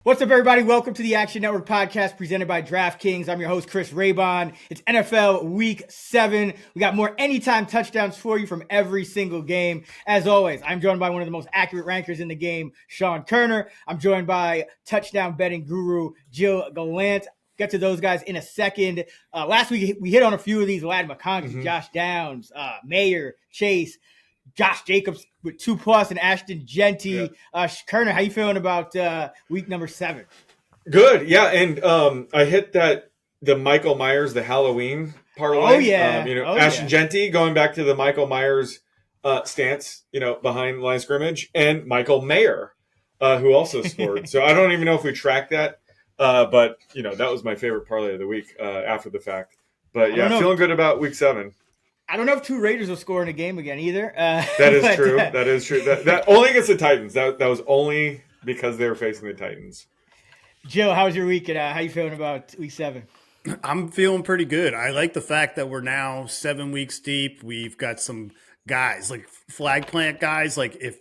What's up, everybody? Welcome to the Action Network podcast presented by DraftKings. I'm your host, Chris Raybon. It's NFL Week 7. We got more anytime touchdowns for you from every single game. As always, I'm joined by one of the most accurate rankers in the game, Sean Koerner. I'm joined by touchdown betting guru, Gilles Gallant. Get to those guys in a second. Last week, we hit on a few of these. Ladd McConkey, Josh Downs, Mayer, Chase, Josh Jacobs with 2+, and Ashton Genty. Koerner, how you feeling about week number 7? Good, yeah, and I hit the Michael Myers, the Halloween parlay. Oh yeah, Ashton Genty going back to the Michael Myers stance, behind line of scrimmage, and Michael Mayer, who also scored. So I don't even know if we tracked that, but that was my favorite parlay of the week after the fact. But yeah, feeling good about week 7. I don't know if 2 Raiders will score in a game again either. That is true. That is true. That only against the Titans. That was only because they were facing the Titans. Joe, how was your week? And how you feeling about week 7? I'm feeling pretty good. I like the fact that we're now 7 weeks deep. We've got some guys, like flag plant guys. Like if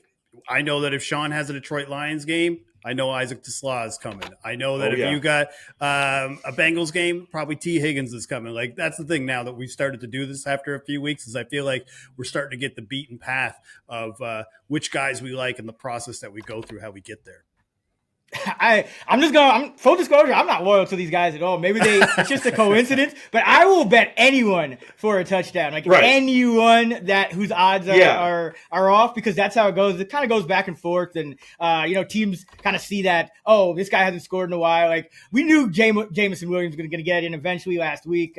Sean has a Detroit Lions game, I know Isaac Tesla is coming. I know that you got a Bengals game, probably T. Higgins is coming. Like that's the thing now that we've started to do this after a few weeks is I feel like we're starting to get the beaten path of which guys we like and the process that we go through, how we get there. I'm full disclosure, I'm not loyal to these guys at all. Maybe it's just a coincidence, but I will bet anyone for a touchdown. Like anyone whose odds are off, because that's how it goes. It kind of goes back and forth, and teams kind of see that, oh, this guy hasn't scored in a while. Like we knew Jameson Williams was going to get in eventually last week.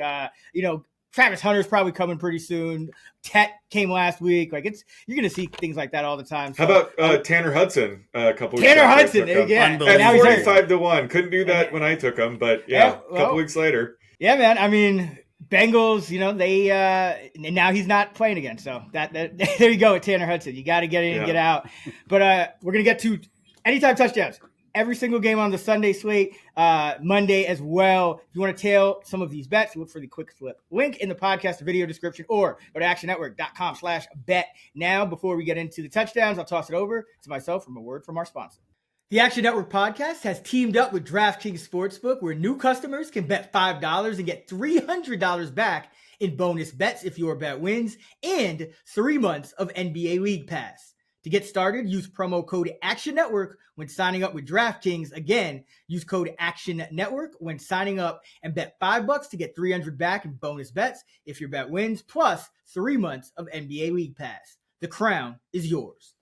Travis Hunter's probably coming pretty soon. Tet came last week. Like you're going to see things like that all the time. So, how about Tanner Hudson a couple weeks Tanner Hudson, yeah. At 45-1. Couldn't do that when I took him, but a couple weeks later. Yeah, man. I mean, Bengals, they now he's not playing again. So that there you go with Tanner Hudson. You got to get in and get out. But we're going to get to anytime touchdowns. Every single game on the Sunday slate, Monday as well. If you want to tail some of these bets, look for the quick flip link in the podcast video description or go to actionnetwork.com/bet. Now, before we get into the touchdowns, I'll toss it over to myself from a word from our sponsor. The Action Network podcast has teamed up with DraftKings Sportsbook, where new customers can bet $5 and get $300 back in bonus bets if your bet wins, and 3 months of NBA League Pass. To get started, use promo code Action Network when signing up with DraftKings. Again, use code Action Network when signing up and bet $5 to get $300 back in bonus bets if your bet wins, plus 3 months of NBA League Pass. The crown is yours.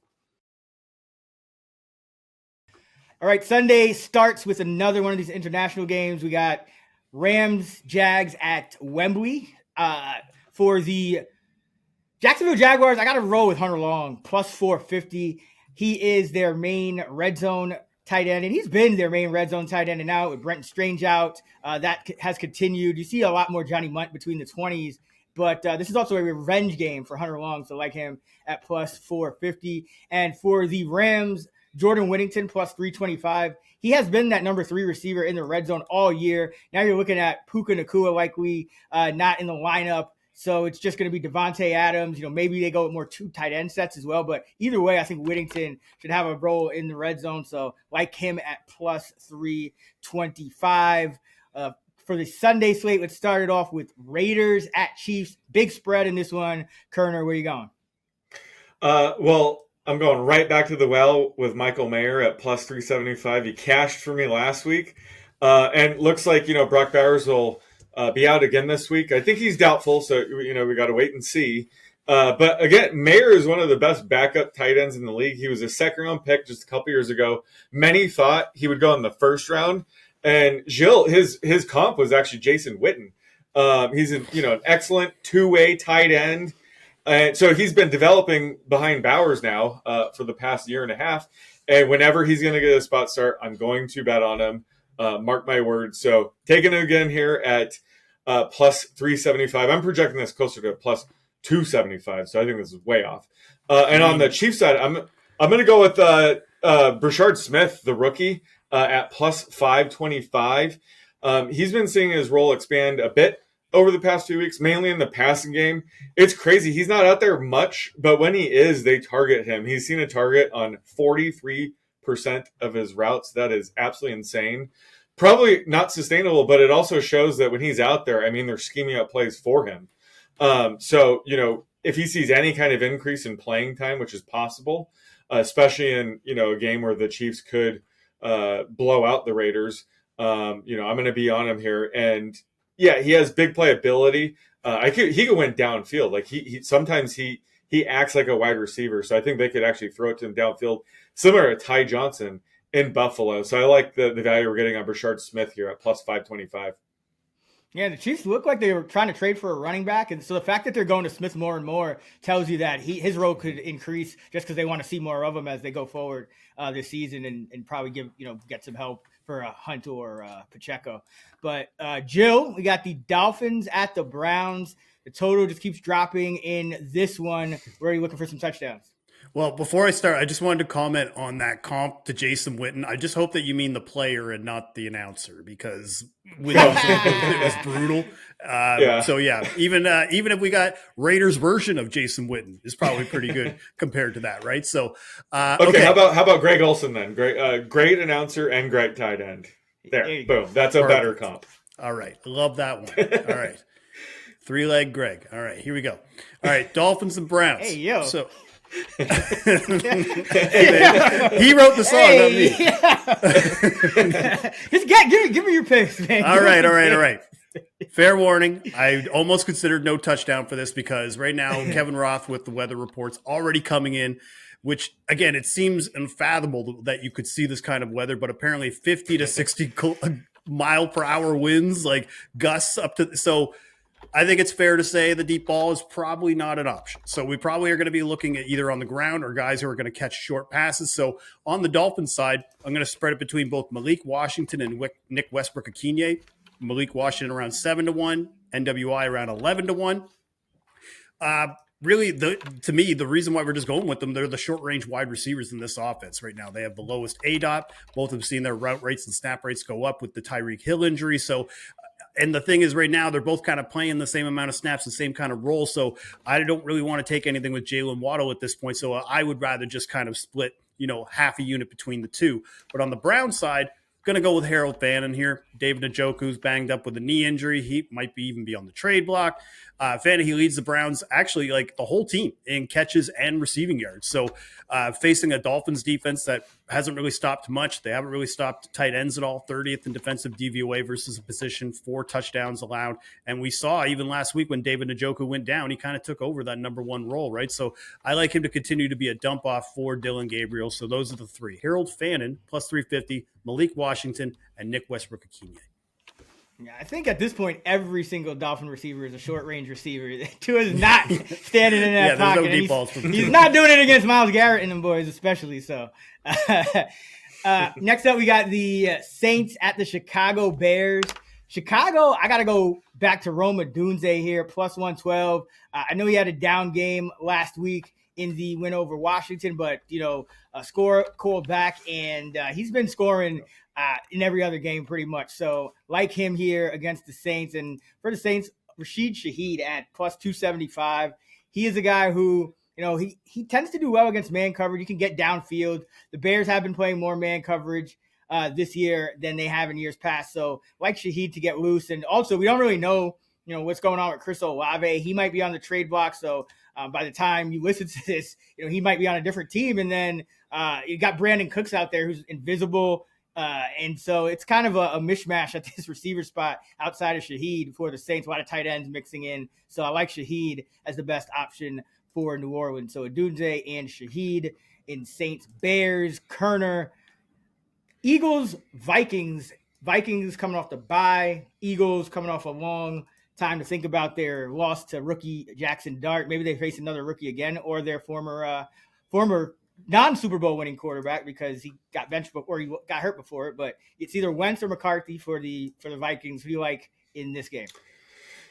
All right, Sunday starts with another one of these international games. We got Rams, Jags at Wembley. For the Jacksonville Jaguars, I got to roll with Hunter Long, plus 450. He is their main red zone tight end, and he's been their main red zone tight end. And now with Brenton Strange out, that has continued. You see a lot more Johnny Munt between the 20s, but this is also a revenge game for Hunter Long, so like him at plus 450. And for the Rams, Jordan Whittington plus 325. He has been that number 3 receiver in the red zone all year. Now you're looking at Puka Nacua likely not in the lineup. So it's just going to be Devontae Adams. Maybe they go with more 2 tight end sets as well. But either way, I think Whittington should have a role in the red zone. So like him at plus 325. For the Sunday slate, let's start it off with Raiders at Chiefs. Big spread in this one. Koerner, where are you going? Well, I'm going right back to the well with Michael Mayer at plus 375. He cashed for me last week. And looks like, Brock Bowers will be out again this week. I think he's doubtful, so we got to wait and see. But again, Mayer is one of the best backup tight ends in the league. He was a 2nd-round pick just a couple years ago. Many thought he would go in the 1st round, and Gilles, his comp was actually Jason Witten. He's an excellent 2-way tight end, and so he's been developing behind Bowers now for the past year and a half. And whenever he's going to get a spot start, I'm going to bet on him. Mark my words. So taking it again here at plus 375. I'm projecting this closer to plus 275. So I think this is way off. And on the Chiefs side, I'm going to go with Brashard Smith, the rookie, at plus 525. He's been seeing his role expand a bit over the past few weeks, mainly in the passing game. It's crazy. He's not out there much, but when he is, they target him. He's seen a target on 43% 50% of his routes. That is absolutely insane. Probably not sustainable, but it also shows that when he's out there, I mean, they're scheming up plays for him. So, if he sees any kind of increase in playing time, which is possible, especially in, a game where the Chiefs could blow out the Raiders, I'm going to be on him here. And yeah, he has big playability. He could win downfield. Like he sometimes he acts like a wide receiver. So I think they could actually throw it to him downfield, similar to Ty Johnson in Buffalo. So I like the value we're getting on Brashard Smith here at plus 525. Yeah, the Chiefs look like they were trying to trade for a running back, and so the fact that they're going to Smith more and more tells you that his role could increase just because they want to see more of him as they go forward this season, and probably get some help for Hunt or Pacheco. But Jill, we got the Dolphins at the Browns. The total just keeps dropping in this one. Where are you looking for some touchdowns? Well, before I start, I just wanted to comment on that comp to Jason Witten. I just hope that you mean the player and not the announcer, because it was brutal. So yeah, even if we got Raiders version of Jason Witten, is probably pretty good compared to that, right? So okay. How about Greg Olsen then? Great announcer and great tight end. There, boom. That's a better comp. All right, love that one. All right, 3-leg Greg. All right, here we go. All right, Dolphins and Browns. Hey yo. So. Hey, man, he wrote the song, not me. Yeah. Just give me your picks, man. All right. Fair warning. I almost considered no touchdown for this because right now Kevin Roth with the weather reports already coming in, which again, it seems unfathomable that you could see this kind of weather, but apparently 50 to 60 mile per hour winds, like gusts up to so. I think it's fair to say the deep ball is probably not an option. So we probably are going to be looking at either on the ground or guys who are going to catch short passes. So on the Dolphins side, I'm going to spread it between both Malik Washington and Nick Westbrook-Akine. Malik Washington around 7-1, NWI around 11-1. Really, to me, the reason why we're just going with them, they're the short-range wide receivers in this offense right now. They have the lowest ADOT. Both have seen their route rates and snap rates go up with the Tyreek Hill injury. So and the thing is right now, they're both kind of playing the same amount of snaps, the same kind of role. So I don't really want to take anything with Jalen Waddle at this point. So I would rather just kind of split, half a unit between the two. But on the Brown side, going to go with Harold Fannin here. David Njoku's banged up with a knee injury. He might even be on the trade block. Fannin, he leads the Browns, actually like the whole team in catches and receiving yards. So facing a Dolphins defense that hasn't really stopped much. They haven't really stopped tight ends at all. 30th in defensive DVOA versus a position, 4 touchdowns allowed. And we saw even last week when David Njoku went down, he kind of took over that number 1 role, right? So I like him to continue to be a dump off for Dylan Gabriel. So those are the 3. Harold Fannin, plus 350, Malik Washington, and Nick Westbrook-Akine. Yeah, I think at this point, every single Dolphin receiver is a short-range receiver. Tua is not standing in that pocket. No deep balls from he's not doing it against Myles Garrett and them boys, especially so. Next up, we got the Saints at the Chicago Bears. Chicago, I got to go back to Rome Odunze here, plus 112. I know he had a down game last week in the win over Washington, but, score called back, and he's been scoring in every other game pretty much. So like him here against the Saints. And for the Saints, Rashid Shaheed at plus 275. He is a guy who, he tends to do well against man coverage. You can get downfield. The Bears have been playing more man coverage this year than they have in years past. So like Shaheed to get loose. And also we don't really know, what's going on with Chris Olave. He might be on the trade block. So by the time you listen to this, he might be on a different team. And then you got Brandon Cooks out there who's invisible. And so it's kind of a mishmash at this receiver spot outside of Shaheed for the Saints. A lot of tight ends mixing in. So I like Shaheed as the best option for New Orleans. So Odunze and Shaheed in Saints, Bears, Koerner, Eagles, Vikings. Vikings coming off the bye. Eagles coming off a long time to think about their loss to rookie Jackson Dart. Maybe they face another rookie again, or their former non-Super Bowl winning quarterback because he got benched before, he got hurt before it. But it's either Wentz or McCarthy for the Vikings. Who do you like in this game?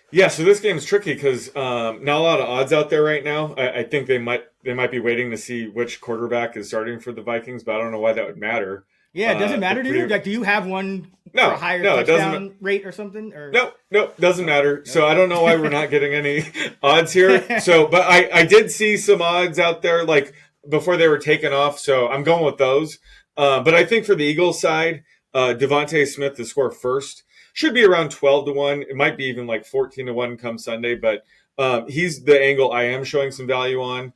Yeah, so this game is tricky because not a lot of odds out there right now. I think they might be waiting to see which quarterback is starting for the Vikings, but I don't know why that would matter. Yeah, it doesn't matter to you? Like, do you have one for a higher touchdown rate or something? Or? No, doesn't matter. So I don't know why we're not getting any odds here. So, but I did see some odds out there like before they were taken off. So I'm going with those. But I think for the Eagles side, Devontae Smith to score first should be around 12-1. It might be even like 14-1 come Sunday, but he's the angle I am showing some value on.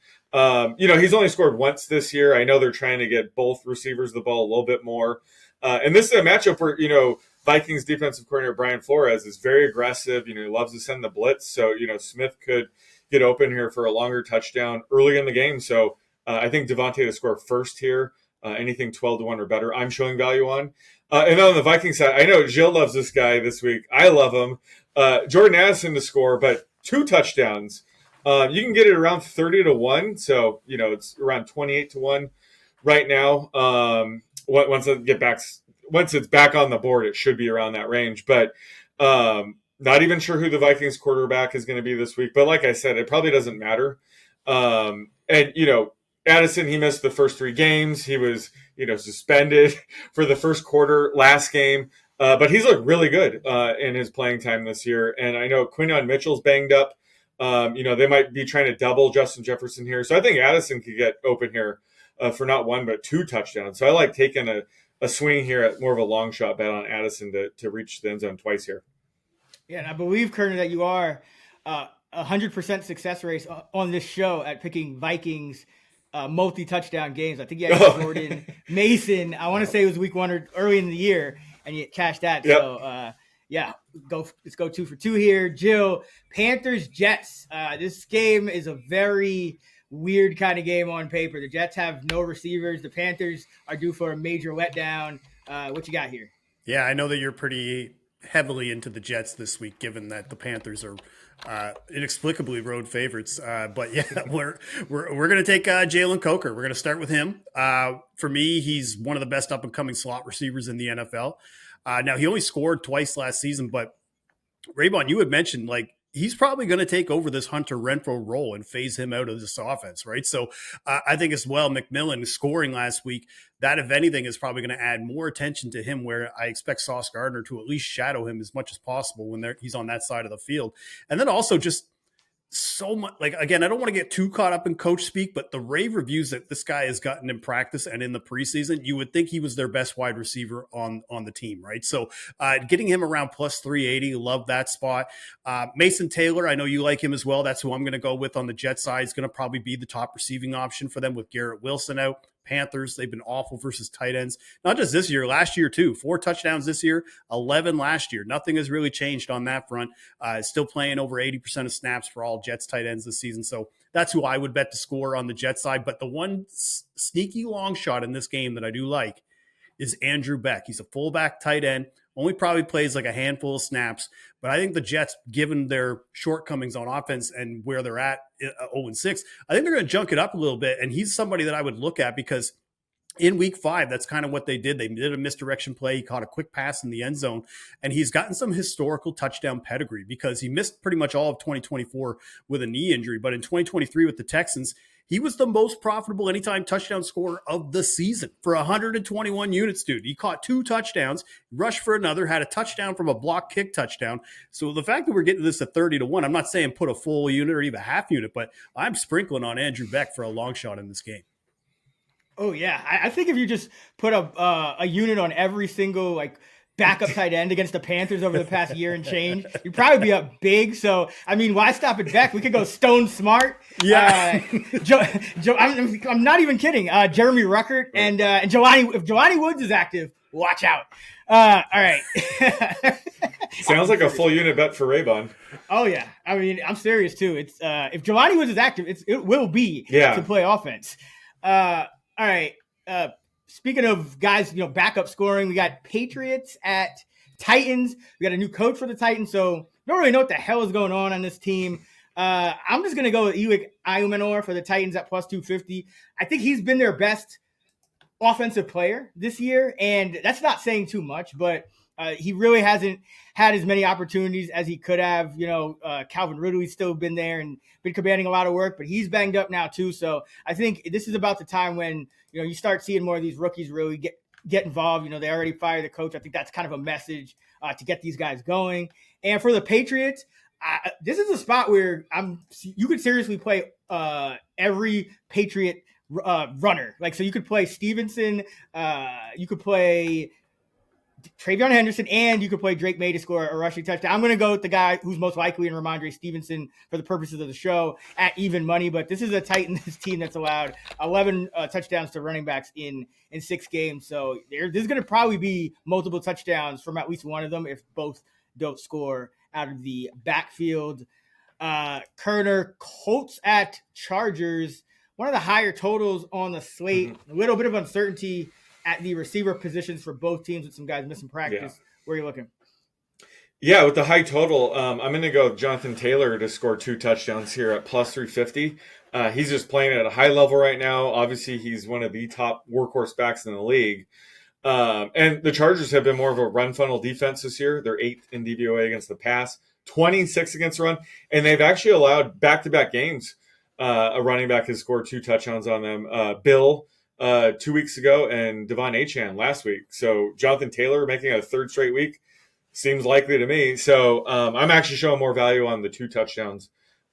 He's only scored once this year. I know they're trying to get both receivers the ball a little bit more. And this is a matchup where, Vikings defensive coordinator Brian Flores is very aggressive. He loves to send the blitz. So, Smith could get open here for a longer touchdown early in the game. So I think Devontae to score first here. Anything 12-1 or better, I'm showing value on. And then on the Vikings side, I know Gilles loves this guy this week. I love him. Jordan Addison to score, but 2 touchdowns. You can get it around 30-1. So, it's around 28-1 right now. Once it's back on the board, it should be around that range. But not even sure who the Vikings quarterback is going to be this week. But like I said, it probably doesn't matter. Addison, he missed the first 3 games. He was, suspended for the first quarter last game. But he's looked really good in his playing time this year. And I know Quinyon Mitchell's banged up. They might be trying to double Justin Jefferson here. So I think Addison could get open here for not 1, but 2 touchdowns. So I like taking a swing here at more of a long shot bet on Addison to reach the end zone twice here. Yeah, and I believe, Koerner, that you are 100% success rate on this show at picking Vikings multi-touchdown games. I think you had Jordan Mason. I want to say it was week 1 or early in the year, and you cashed that. Yep. So, let's go 2 for 2 here. Jill, Panthers, Jets. This game is a very weird kind of game on paper. The Jets have no receivers. The Panthers are due for a major letdown. What you got here? Yeah, I know that you're pretty heavily into the Jets this week, given that the Panthers are inexplicably road favorites. But yeah, we're going to take Jalen Koerner. We're going to start with him. For me, he's one of the best up and coming slot receivers in the NFL. Now he only scored twice last season, but Raybon, you had mentioned he's probably going to take over this Hunter Renfrow role and phase him out of this offense, right? So I think as well, McMillan scoring last week, that, if anything, is probably going to add more attention to him, where I expect Sauce Gardner to at least shadow him as much as possible when he's on that side of the field. And then also just so much, again, I don't want to get too caught up in coach speak, but the rave reviews that this guy has gotten in practice and in the preseason, you would think he was their best wide receiver on the team, right? So getting him around plus 380, love that spot. Mason Taylor, I know you like him as well. That's who I'm going to go with on the Jet side. It's going to probably be the top receiving option for them with Garrett Wilson out. Panthers, they've been awful versus tight ends. Not just this year, last year too. 4 touchdowns this year, 11 last year. Nothing has really changed on that front. Still playing over 80% of snaps for all Jets tight ends this season. So that's who I would bet to score on the Jets side. But the one sneaky long shot in this game that I do like is Andrew Beck. He's a fullback tight end. Only probably plays a handful of snaps. But I think the Jets, given their shortcomings on offense and where they're at 0-6, I think they're going to junk it up a little bit. And he's somebody that I would look at because in week 5, that's kind of what they did. They did a misdirection play. He caught a quick pass in the end zone, and he's gotten some historical touchdown pedigree because he missed pretty much all of 2024 with a knee injury. But in 2023 with the Texans, he was the most profitable anytime touchdown scorer of the season for 121 units, dude. He caught 2 touchdowns, rushed for another, had a touchdown from a block kick touchdown. So the fact that we're getting this at 30-1, I'm not saying put a full unit or even a half unit, but I'm sprinkling on Andrew Beck for a long shot in this game. Oh, yeah. I think if you just put a unit on every single backup tight end against the Panthers over the past year and change, you'd probably be up big. So, I mean, why stop at Beck? We could go Stone Smart. Yeah. I'm not even kidding. Jeremy Ruckert and Jelani. If Jelani Woods is active, watch out. All right. Sounds like a full unit bet for Raybon. Oh, yeah. I mean, I'm serious, too. It's if Jelani Woods is active, it will be to play offense. All right. Speaking of guys, backup scoring, we got Patriots at Titans. We got a new coach for the Titans, so don't really know what the hell is going on this team. I'm just going to go with Ewik Ayumanor for the Titans at plus 250. I think he's been their best offensive player this year, and that's not saying too much, but he really hasn't had as many opportunities as he could have. Calvin Ridley's still been there and been commanding a lot of work, but he's banged up now too. So I think this is about the time when, you start seeing more of these rookies really get involved. They already fired the coach. I think that's kind of a message to get these guys going. And for the Patriots, this is a spot where you could seriously play every Patriot runner. Like, so you could play Stevenson, you could play Travion Henderson, and you could play Drake May to score a rushing touchdown. I'm going to go with the guy who's most likely in Ramondre Stevenson for the purposes of the show at even money. But this is a Titans team that's allowed 11 touchdowns to running backs in 6 games. So there's going to probably be multiple touchdowns from at least one of them if both don't score out of the backfield. Koerner, Colts at Chargers. One of the higher totals on the slate. A little bit of uncertainty at the receiver positions for both teams with some guys missing practice. Yeah. Where are you looking? Yeah, with the high total, I'm going to go with Jonathan Taylor to score 2 touchdowns here at plus 350. He's just playing at a high level right now. Obviously, he's one of the top workhorse backs in the league. And the Chargers have been more of a run funnel defense this year. They're 8th in DVOA against the pass, 26 against the run. And they've actually allowed back-to-back games. A running back has scored 2 touchdowns on them. Bill 2 weeks ago and Devon Achane last week. So Jonathan Taylor making a 3rd straight week seems likely to me. So I'm actually showing more value on the 2 touchdowns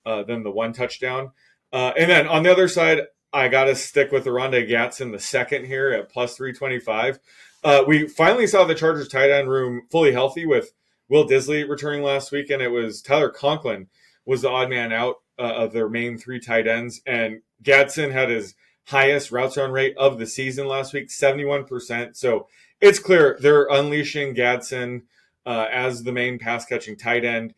than the 1 touchdown. And then on the other side, I got to stick with Oronde Gadsden the second here at plus 325. We finally saw the Chargers tight end room fully healthy with Will Disley returning last week, and it was Tyler Conklin was the odd man out of their main 3 tight ends. And Gadsden had his highest routes run rate of the season last week, 71%. So it's clear they're unleashing Gadsden as the main pass-catching tight end.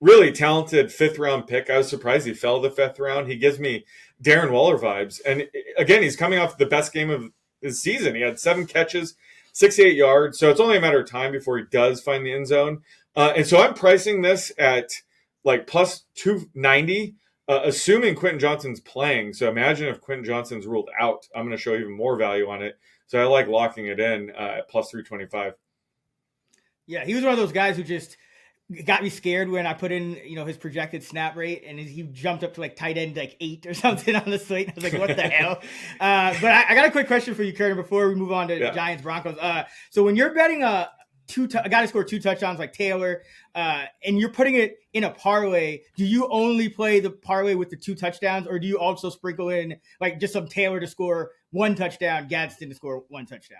Really talented 5th-round pick. I was surprised he fell the 5th round. He gives me Darren Waller vibes. And again, he's coming off the best game of his season. He had 7 catches, 68 yards. So it's only a matter of time before he does find the end zone. And so I'm pricing this at like plus 290. Assuming Quentin Johnston's playing. So imagine if Quentin Johnston's ruled out. I'm going to show even more value on it. So I like locking it in at plus 325. Yeah, he was one of those guys who just got me scared when I put in, his projected snap rate, and he jumped up to like tight end like 8 or something on the slate. I was like, what the hell? But I got a quick question for you, Koerner, before we move on to Giants Broncos. So when you're betting a guy to score 2 touchdowns like Taylor, and you're putting it in a parlay, do you only play the parlay with the 2 touchdowns, or do you also sprinkle in like just some Taylor to score 1 touchdown, Gadsden to score 1 touchdown?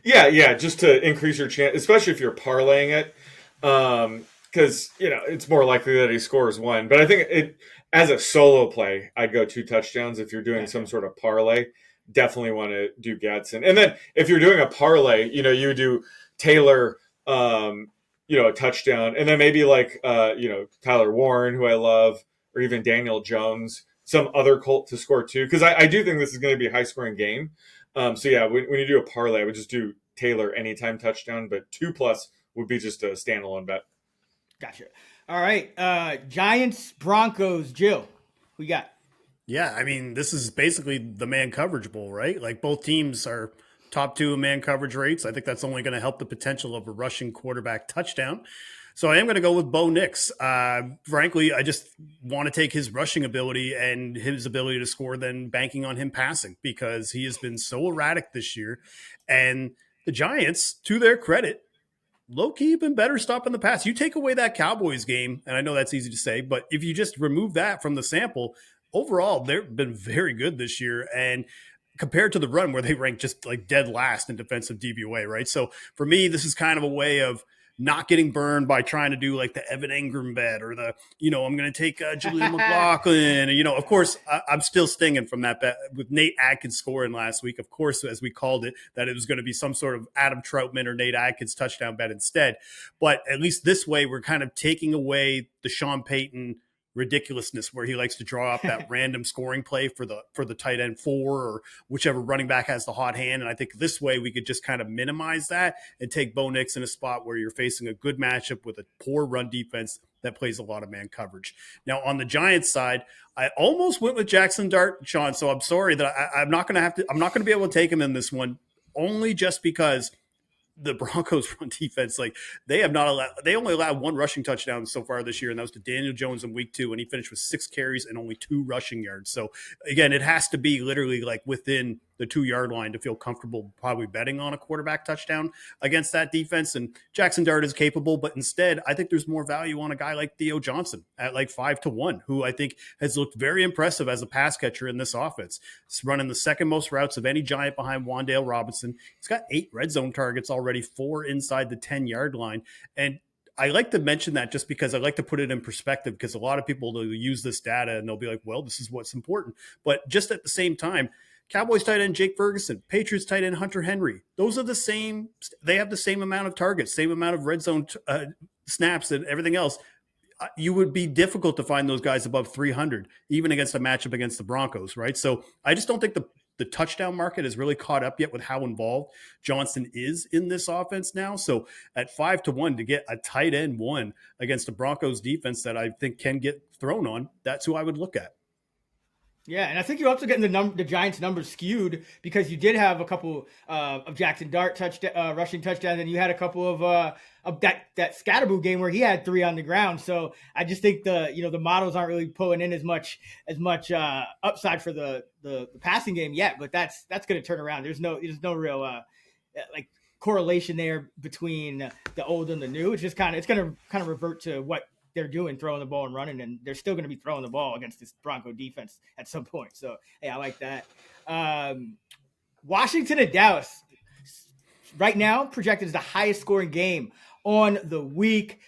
Yeah, just to increase your chance, especially if you're parlaying it, because it's more likely that he scores 1. But I think it as a solo play, I'd go 2 touchdowns. If you're doing some sort of parlay, definitely want to do Gadsden. And then if you're doing a parlay, you do Taylor, a touchdown, and then maybe like Tyler Warren, who I love, or even Daniel Jones, some other Colt to score 2, because I do think this is going to be a high scoring game. So yeah, when you do a parlay, I would just do Taylor anytime touchdown, but 2+ would be just a standalone bet. Gotcha. All right, Giants Broncos. Jill, who you got? Yeah, I mean, this is basically the man coverage bowl, right? Like both teams are top 2 in man coverage rates. I think that's only going to help the potential of a rushing quarterback touchdown. So I am going to go with Bo Nix. Frankly, I just want to take his rushing ability and his ability to score than banking on him passing, because he has been so erratic this year. And the Giants, to their credit, low-key have been better stopping the pass. You take away that Cowboys game, and I know that's easy to say, but if you just remove that from the sample, overall, they've been very good this year. And compared to the run where they rank just like dead last in defensive DVOA, right? So for me, this is kind of a way of not getting burned by trying to do like the Evan Engram bet or the, I'm going to take Julian McLaughlin. Of course, I'm still stinging from that bet with Nate Adkins scoring last week. Of course, as we called it, that it was going to be some sort of Adam Troutman or Nate Adkins touchdown bet instead. But at least this way, we're kind of taking away the Sean Payton ridiculousness where he likes to draw up that random scoring play for the tight end 4 or whichever running back has the hot hand. And I think this way we could just kind of minimize that and take Bo Nix in a spot where you're facing a good matchup with a poor run defense that plays a lot of man coverage. Now on the Giants side, I almost went with Jackson Dart, Sean. So I'm sorry that I'm not going to be able to take him in this one, only just because the Broncos run defense, like they only allowed 1 rushing touchdown so far this year, and that was to Daniel Jones in week 2, and he finished with 6 carries and only 2 rushing yards. So again, it has to be literally like within the the 2-yard line to feel comfortable probably betting on a quarterback touchdown against that defense. And Jackson Dart is capable, but instead, I think there's more value on a guy like Theo Johnson at like 5-1, who I think has looked very impressive as a pass catcher in this offense. He's running the second most routes of any Giant behind Wan'Dale Robinson. He's got 8 red zone targets already, 4 inside the 10-yard line. And I like to mention that just because I like to put it in perspective, because a lot of people will use this data and they'll be like, well, this is what's important. But just at the same time, Cowboys tight end Jake Ferguson, Patriots tight end Hunter Henry, those are the same. They have the same amount of targets, same amount of red zone snaps and everything else. You would be difficult to find those guys above 300, even against a matchup against the Broncos, right? So I just don't think the touchdown market has really caught up yet with how involved Johnson is in this offense now. So at 5-1 to get a tight end 1 against the Broncos defense that I think can get thrown on, that's who I would look at. Yeah, and I think you're also getting the Giants' numbers skewed because you did have a couple of Jackson Dart rushing touchdowns, and you had a couple of that Scatterboo game where he had 3 on the ground. So I just think the models aren't really pulling in as much upside for the passing game yet. But that's going to turn around. There's no real like correlation there between the old and the new. It's just going to revert to what they're doing, throwing the ball and running, and they're still going to be throwing the ball against this Bronco defense at some point. So, hey, I like that. Washington and Dallas right now projected as the highest scoring game on the week.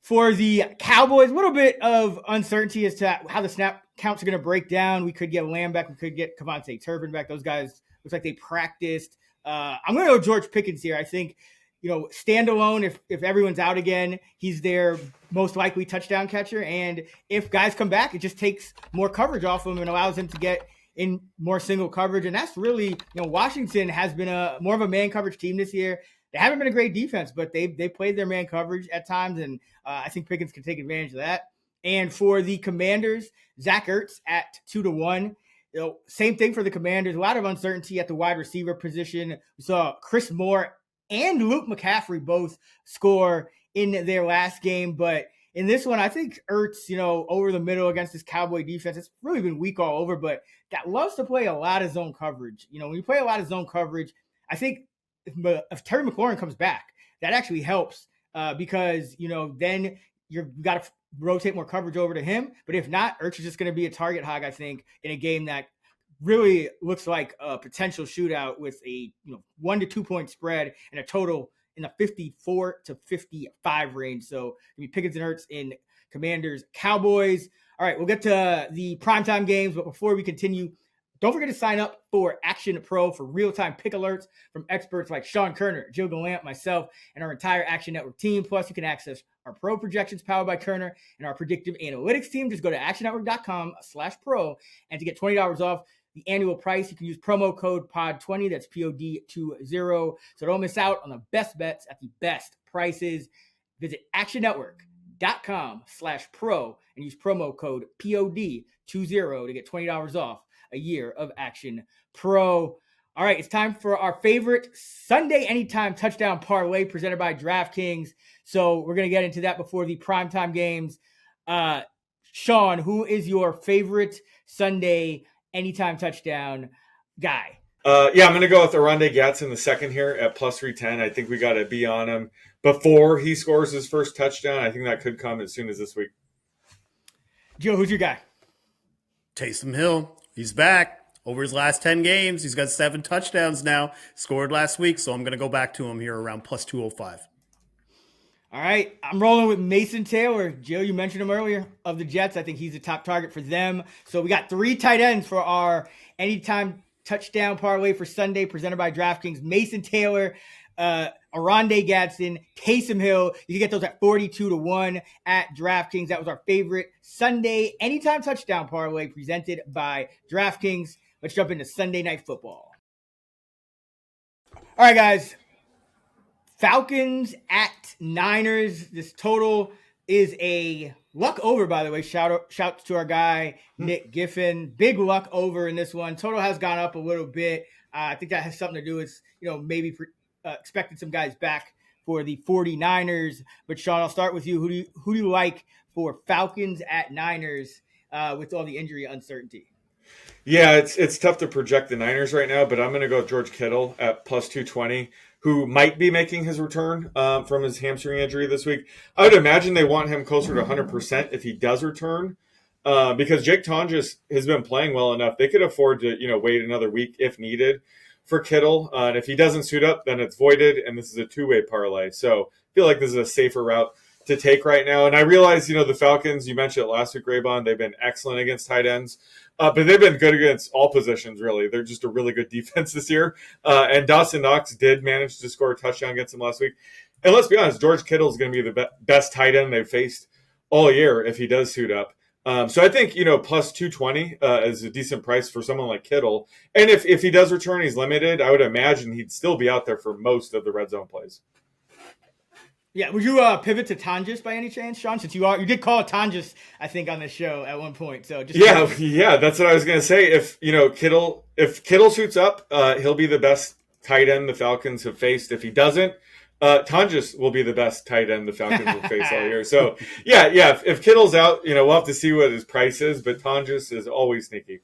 For the Cowboys, a little bit of uncertainty as to how the snap counts are going to break down. We could get Lamb back. We could get Cavante Turpin back. Those guys looks like they practiced. I'm going to go George Pickens here. I think, standalone, if everyone's out again, he's their most likely touchdown catcher. And if guys come back, it just takes more coverage off him and allows him to get in more single coverage. And that's really, Washington has been more of a man coverage team this year. They haven't been a great defense, but they played their man coverage at times. And I think Pickens can take advantage of that. And for the Commanders, Zach Ertz at 2-1. Same thing for the Commanders. A lot of uncertainty at the wide receiver position. We saw Chris Moore and Luke McCaffrey both score in their last game. But in this one, I think Ertz, over the middle against this Cowboy defense, it's really been weak all over, but that loves to play a lot of zone coverage. When you play a lot of zone coverage, I think if Terry McLaurin comes back, that actually helps because, then you've got to rotate more coverage over to him. But if not, Ertz is just going to be a target hog, I think, in a game that really looks like a potential shootout with a 1 to 2 point spread and a total in the 54 to 55 range. So Pickens and Ertz in Commanders, Cowboys. All right, we'll get to the primetime games, but before we continue, don't forget to sign up for Action Pro for real-time pick alerts from experts like Sean Koerner, Gilles Gallant, myself, and our entire Action Network team. Plus, you can access our pro projections powered by Koerner and our predictive analytics team. Just go to actionnetwork.com/pro, and to get $20 off the annual price, you can use promo code POD20. That's POD20. So don't miss out on the best bets at the best prices. Visit actionnetwork.com/pro and use promo code POD20 to get $20 off a year of Action Pro. All right, it's time for our favorite Sunday Anytime Touchdown Parlay presented by DraftKings. So we're going to get into that before the primetime games. Sean, who is your favorite Sunday Anytime Touchdown guy? I'm going to go with Oronde Gatz in the second here at plus 310. I think we got to be on him before he scores his first touchdown. I think that could come as soon as this week. Joe, who's your guy? Taysom Hill. He's back. Over his last 10 games, he's got 7 touchdowns now. Scored last week, so I'm going to go back to him here around plus 205. All right, I'm rolling with Mason Taylor. Joe, you mentioned him earlier, of the Jets. I think he's the top target for them. So we got 3 tight ends for our Anytime Touchdown Parlay for Sunday presented by DraftKings. Mason Taylor, Oronde Gadsden, Taysom Hill. You can get those at 42-1 at DraftKings. That was our favorite Sunday Anytime Touchdown Parlay presented by DraftKings. Let's jump into Sunday Night Football. All right, guys. Falcons at Niners. This total is a luck over, by the way. Shouts to our guy, Nick Giffen. Big luck over in this one. Total has gone up a little bit. I think that has something to do with, maybe expecting some guys back for the 49ers. But, Sean, I'll start with you. Who do you like for Falcons at Niners with all the injury uncertainty? Yeah, it's tough to project the Niners right now, but I'm going to go with George Kittle at plus 220, who might be making his return from his hamstring injury this week. I would imagine they want him closer to 100% if he does return, because Jake Tonjes has been playing well enough. They could afford to wait another week if needed for Kittle. And if he doesn't suit up, then it's voided, and this is a two-way parlay. So I feel like this is a safer route to take right now. And I realize, the Falcons, you mentioned it last week, Raybon, they've been excellent against tight ends. But they've been good against all positions, really. They're just a really good defense this year. And Dawson Knox did manage to score a touchdown against them last week. And let's be honest, George Kittle is going to be the best tight end they've faced all year if he does suit up. So I think, plus 220 is a decent price for someone like Kittle. And if he does return, he's limited. I would imagine he'd still be out there for most of the red zone plays. Yeah, would you pivot to Tonjes by any chance, Sean? Since you did call it Tonjes, I think, on this show at one point. So just yeah, that's what I was gonna say. If Kittle suits up, he'll be the best tight end the Falcons have faced. If he doesn't, Tonjes will be the best tight end the Falcons will face all year. So yeah. If Kittle's out, we'll have to see what his price is. But Tonjes is always sneaky.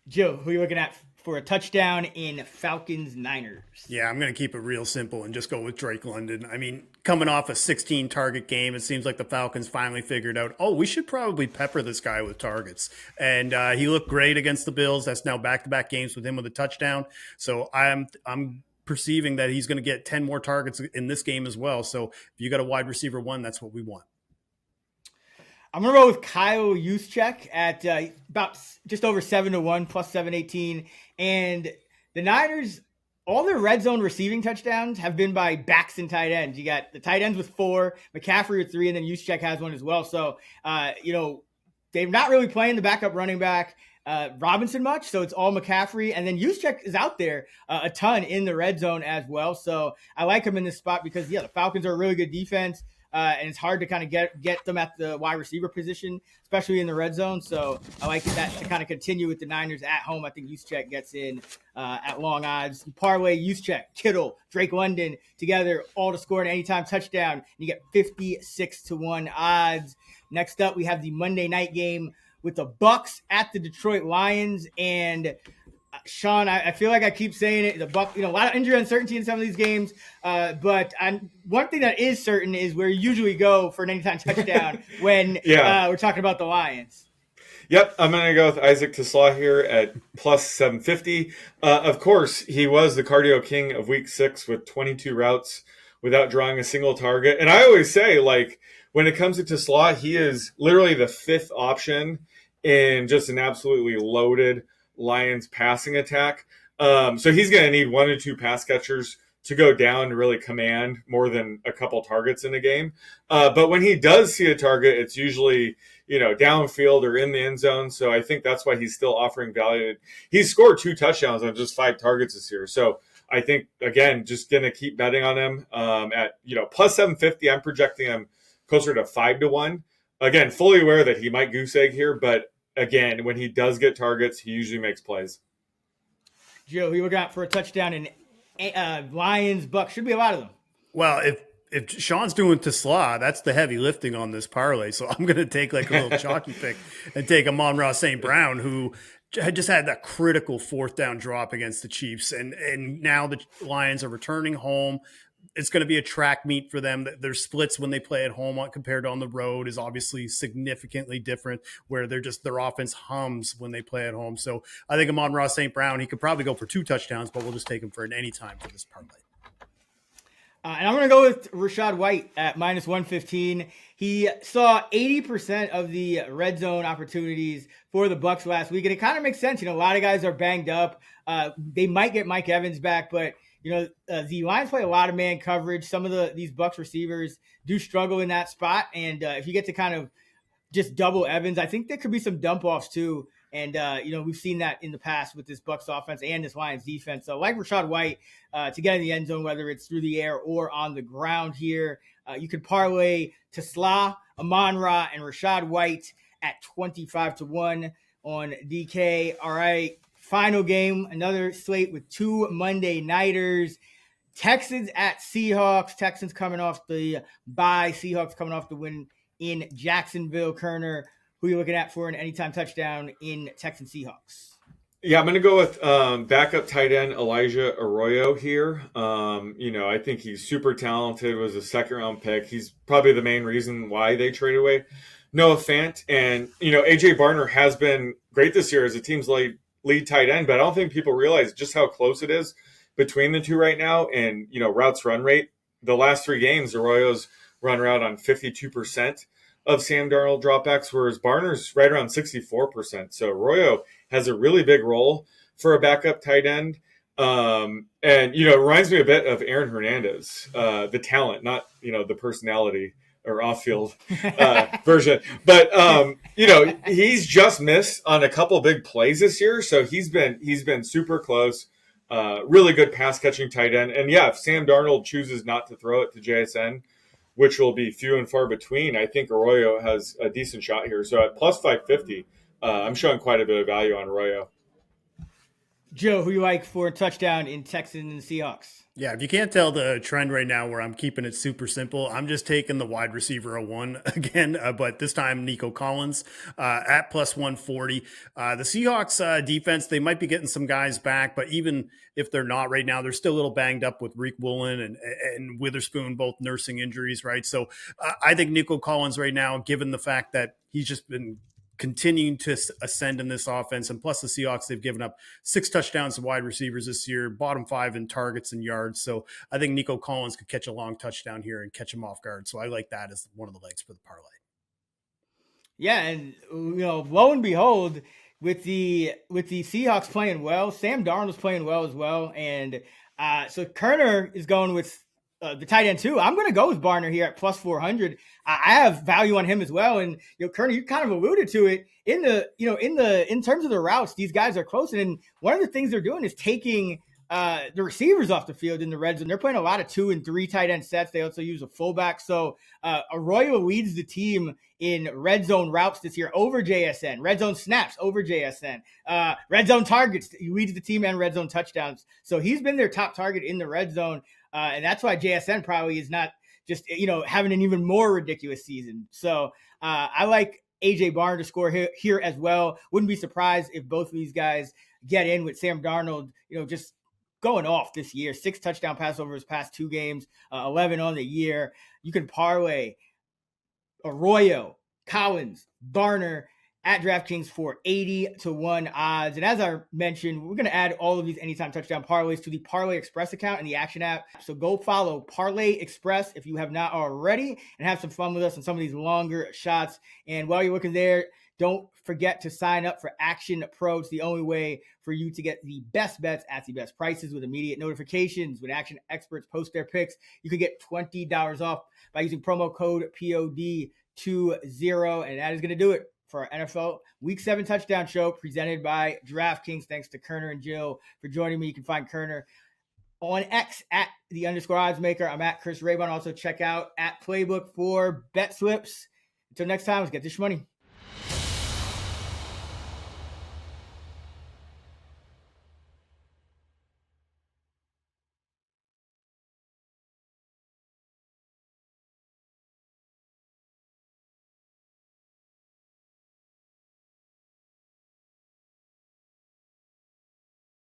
Joe, who are you looking at for a touchdown in Falcons-Niners? Yeah, I'm going to keep it real simple and just go with Drake London. I mean, coming off a 16-target game, it seems like the Falcons finally figured out, we should probably pepper this guy with targets. And he looked great against the Bills. That's now back-to-back games with him with a touchdown. So I'm perceiving that he's going to get 10 more targets in this game as well. So if you got a wide receiver one, that's what we want. I'm going to roll with Kyle Juszczyk at about just over 7-1, plus 718. And the Niners, all their red zone receiving touchdowns have been by backs and tight ends. You got the tight ends with 4, McCaffrey with 3, and then Juszczyk has one as well. So, they're not really playing the backup running back Robinson much. So it's all McCaffrey. And then Juszczyk is out there a ton in the red zone as well. So I like him in this spot because, the Falcons are a really good defense. And it's hard to kind of get them at the wide receiver position, especially in the red zone. So I like that to kind of continue with the Niners at home. I think Juszczyk gets in at long odds. You parlay Juszczyk, Kittle, Drake London together, all to score an anytime touchdown. And you get 56-1 odds. Next up, we have the Monday night game with the Bucs at the Detroit Lions. And Sean, I feel like I keep saying it. The Bucs, a lot of injury uncertainty in some of these games. But one thing that is certain is where you usually go for an anytime touchdown when we're talking about the Lions. Yep, I'm going to go with Isaac Tesla here at plus 750. Of course, he was the cardio king of week 6 with 22 routes without drawing a single target. And I always say, when it comes to Tesla, he is literally the 5th option in just an absolutely loaded Lions passing attack. So he's going to need 1 or 2 pass catchers to go down to really command more than a couple targets in a game. But when he does see a target, it's usually, downfield or in the end zone. So I think that's why he's still offering value. He's scored 2 touchdowns on just 5 targets this year. So I think, again, just going to keep betting on him at, plus 750. I'm projecting him closer to 5-1. Again, fully aware that he might goose egg here, but again, when he does get targets, he usually makes plays. Joe, who we got for a touchdown in Lions, Bucs? Should be a lot of them. Well, if Sean's doing Tesla, that's the heavy lifting on this parlay. So I'm going to take a little chalky pick and take Amon-Ra St. Brown, who had just had that critical 4th down drop against the Chiefs. And now the Lions are returning home. It's going to be a track meet for them. Their splits when they play at home compared to on the road is obviously significantly different, where their offense hums when they play at home. So I think Amon-Ra St. Brown, he could probably go for 2 touchdowns, but we'll just take him for an anytime for this parlay. And I'm going to go with Rachaad White at minus 115. He saw 80% of the red zone opportunities for the Bucs last week, and it kind of makes sense. A lot of guys are banged up. They might get Mike Evans back, but the Lions play a lot of man coverage. Some of these Bucs receivers do struggle in that spot. And if you get to kind of just double Evans, I think there could be some dump offs too. And, we've seen that in the past with this Bucs offense and this Lions defense. So like Rachaad White to get in the end zone, whether it's through the air or on the ground here, you could parlay Tesla, Amon-Ra, and Rachaad White at 25-1 on DK. All right. Final game, another slate with 2 Monday nighters. Texans at Seahawks. Texans coming off the bye. Seahawks coming off the win in Jacksonville. Koerner, who are you looking at for an anytime touchdown in Texans Seahawks? Yeah, I'm going to go with backup tight end Elijah Arroyo here. I think he's super talented, was a second-round pick. He's probably the main reason why they trade away Noah Fant. And, A.J. Barner has been great this year as a team's lead tight end, but I don't think people realize just how close it is between the two right now. And, routes run rate. The last 3 games, Arroyo's run route on 52% of Sam Darnold dropbacks, whereas Barner's right around 64%. So Arroyo has a really big role for a backup tight end. It reminds me a bit of Aaron Hernandez, the talent, not, the personality or off-field version. But, he's just missed on a couple big plays this year. So he's been super close, really good pass-catching tight end. And, yeah, if Sam Darnold chooses not to throw it to JSN, which will be few and far between, I think Arroyo has a decent shot here. So at plus 550, I'm showing quite a bit of value on Arroyo. Joe, who you like for a touchdown in Texans and Seahawks? Yeah, if you can't tell the trend right now where I'm keeping it super simple, I'm just taking the wide receiver 1 again, but this time Nico Collins at plus 140. The Seahawks defense, they might be getting some guys back, but even if they're not right now, they're still a little banged up with Reek Woolen and Witherspoon, both nursing injuries, right? So I think Nico Collins right now, given the fact that he's just been continuing to ascend in this offense. And plus the Seahawks, they've given up 6 touchdowns to wide receivers this year, bottom 5 in targets and yards. So I think Nico Collins could catch a long touchdown here and catch him off guard. So I like that as one of the legs for the parlay. Yeah. And, lo and behold, with the Seahawks playing well, Sam Darnold's playing well as well. And so Koerner is going with the tight end too. I'm going to go with Barner here at plus 400. I have value on him as well. And Koerner, you kind of alluded to it in terms of the routes. These guys are close, and one of the things they're doing is taking the receivers off the field in the red zone. They're playing a lot of 2 and 3 tight end sets. They also use a fullback. So Arroyo leads the team in red zone routes this year over JSN, red zone snaps over JSN, red zone targets. He leads the team and red zone touchdowns. So he's been their top target in the red zone. And that's why JSN probably is not just, having an even more ridiculous season. So I like AJ Barner to score here as well. Wouldn't be surprised if both of these guys get in with Sam Darnold, just going off this year. 6 touchdown pass over his past 2 games, 11 on the year. You can parlay Arroyo, Collins, Barner at DraftKings for 80-1 odds. And as I mentioned, we're going to add all of these anytime touchdown parlays to the Parlay Express account in the Action app. So go follow Parlay Express if you have not already, and have some fun with us on some of these longer shots. And while you're looking there, don't forget to sign up for Action Pro. It's the only way for you to get the best bets at the best prices with immediate notifications. When Action experts post their picks, you can get $20 off by using promo code POD20. And that is going to do it for our NFL Week 7 touchdown show presented by DraftKings. Thanks to Koerner and Jill for joining me. You can find Koerner on X at @_oddsmaker. I'm at Chris Raybon. Also check out at Playbook for bet slips. Until next time, let's get this money.